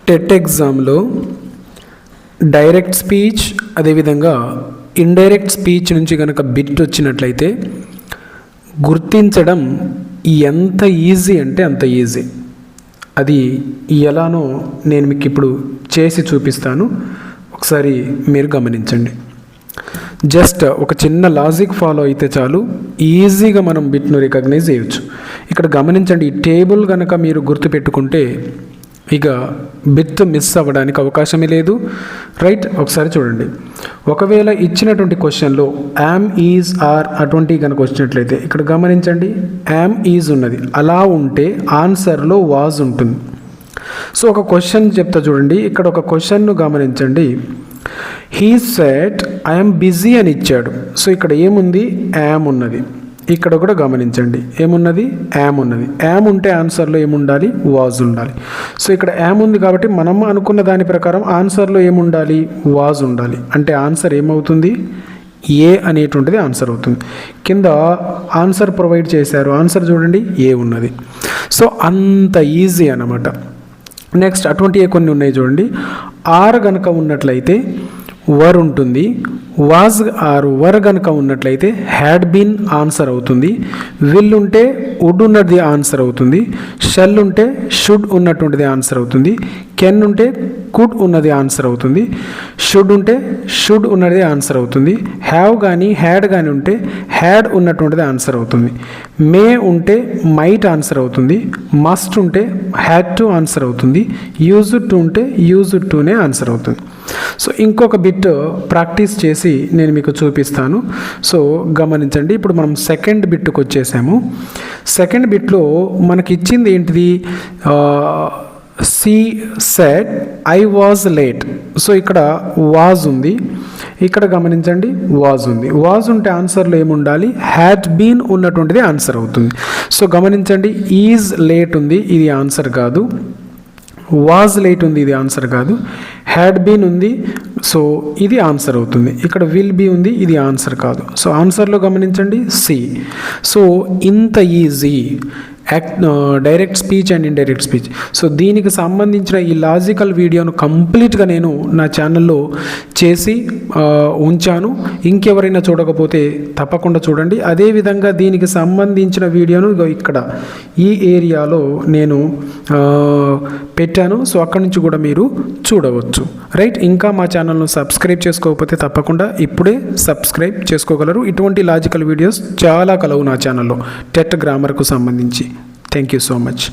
TET ఎగ్జామ్లో direct speech అదేవిధంగా indirect speech నుంచి కనుక బిట్ వచ్చినట్లయితే గుర్తించడం ఎంత ఈజీ అంటే అంత ఈజీ. అది ఎలానో నేను మీకు ఇప్పుడు చేసి చూపిస్తాను, ఒకసారి మీరు గమనించండి. జస్ట్ ఒక చిన్న లాజిక్ ఫాలో అయితే చాలు, ఈజీగా మనం బిట్ను రికగ్నైజ్ చేయొచ్చు. ఇక్కడ గమనించండి, ఈ టేబుల్ కనుక మీరు గుర్తుపెట్టుకుంటే ఇక బిట్ మిస్ అవ్వడానికి అవకాశమే లేదు. రైట్, ఒకసారి చూడండి. ఒకవేళ ఇచ్చినటువంటి క్వశ్చన్లో యామ్, ఈజ్, ఆర్ అటువంటివి కనుక వచ్చినట్లయితే ఇక్కడ గమనించండి, యామ్, ఈజ్ ఉన్నది. అలా ఉంటే ఆన్సర్లో వాజ్ ఉంటుంది. సో ఒక క్వశ్చన్ చెప్తా చూడండి. ఇక్కడ ఒక క్వశ్చన్ను గమనించండి. హీ సెడ్ ఐఎమ్ బిజీ అని ఇచ్చాడు. సో ఇక్కడ ఏముంది? యామ్ ఉన్నది. ఇక్కడ కూడా గమనించండి, ఏమున్నది? యామ్ ఉన్నది. యామ్ ఉంటే ఆన్సర్లో ఏముండాలి? వాజ్ ఉండాలి. సో ఇక్కడ యామ్ ఉంది కాబట్టి మనం అనుకున్న దాని ప్రకారం ఆన్సర్లో ఏముండాలి? వాజ్ ఉండాలి. అంటే ఆన్సర్ ఏమవుతుంది? ఏ అనేటువంటిది ఆన్సర్ అవుతుంది. కింద ఆన్సర్ ప్రొవైడ్ చేశారు, ఆన్సర్ చూడండి ఏ ఉన్నది. సో అంత ఈజీ అన్నమాట. నెక్స్ట్ అటువంటి కొన్ని ఉన్నాయి చూడండి. ఆర్ కనుక ఉన్నట్లయితే వర్ ఉంటుంది. వాజ్ ఆర్ వర్ కనుక ఉన్నట్లయితే హ్యాడ్ బీన్ ఆన్సర్ అవుతుంది. విల్ ఉంటే వుడ్ ఉన్నది ఆన్సర్ అవుతుంది. షల్ ఉంటే షుడ్ ఉన్నటువంటిది ఆన్సర్ అవుతుంది. కెన్ ఉంటే కుడ్ ఉన్నది ఆన్సర్ అవుతుంది. షుడ్ ఉంటే షుడ్ ఉన్నది ఆన్సర్ అవుతుంది. హ్యావ్ కానీ హ్యాడ్ కానీ ఉంటే హ్యాడ్ ఉన్నటువంటిది ఆన్సర్ అవుతుంది. మే ఉంటే మైట్ ఆన్సర్ అవుతుంది. మస్ట్ ఉంటే హ్యాడ్ టు ఆన్సర్ అవుతుంది. యూజ్డ్ టు ఉంటే యూజ్డ్ టునే ఆన్సర్ అవుతుంది. సో ఇంకొక బిట్ ప్రాక్టీస్ చేసి నేను మీకు చూపిస్తాను. సో గమనించండి. ఇప్పుడు మనం సెకండ్ బిట్కి వచ్చేసాము. సెకండ్ బిట్లో మనకి ఇచ్చింది ఏంటిది? She said I was late. So ఇక్కడ వాజ్ ఉంది, ఇక్కడ గమనించండి వాజ్ ఉంది. వాజ్ ఉంటే ఆన్సర్లో ఏముండాలి? హ్యాడ్ బీన్ ఉన్నటువంటిది ఆన్సర్ అవుతుంది. సో గమనించండి, ఈజ్ లేట్ ఉంది, ఇది ఆన్సర్ కాదు. వాజ్ లేట్ ఉంది, ఇది ఆన్సర్ కాదు. హ్యాడ్ బీన్ ఉంది, సో ఇది ఆన్సర్ అవుతుంది. ఇక్కడ విల్ బీ ఉంది, ఇది ఆన్సర్ కాదు. సో ఆన్సర్లో గమనించండి సి. సో ఇంత easy direct speech and indirect speech. So దీనికి సంబంధించిన ఈ లాజికల్ వీడియోను కంప్లీట్గా నేను నా ఛానల్లో చేసి ఉంచాను. ఇంకెవరైనా చూడకపోతే తప్పకుండా చూడండి. అదేవిధంగా దీనికి సంబంధించిన వీడియోను ఇక్కడ ఈ ఏరియాలో నేను పెట్టాను. సో అక్కడి నుంచి కూడా మీరు చూడవచ్చు. రైట్, ఇంకా మా ఛానల్ను సబ్స్క్రైబ్ చేసుకోకపోతే తప్పకుండా ఇప్పుడే సబ్స్క్రైబ్ చేసుకోగలరు. ఇటువంటి లాజికల్ వీడియోస్ చాలా కలవు నా ఛానల్లో టెట్ గ్రామర్కు సంబంధించి. Thank you so much.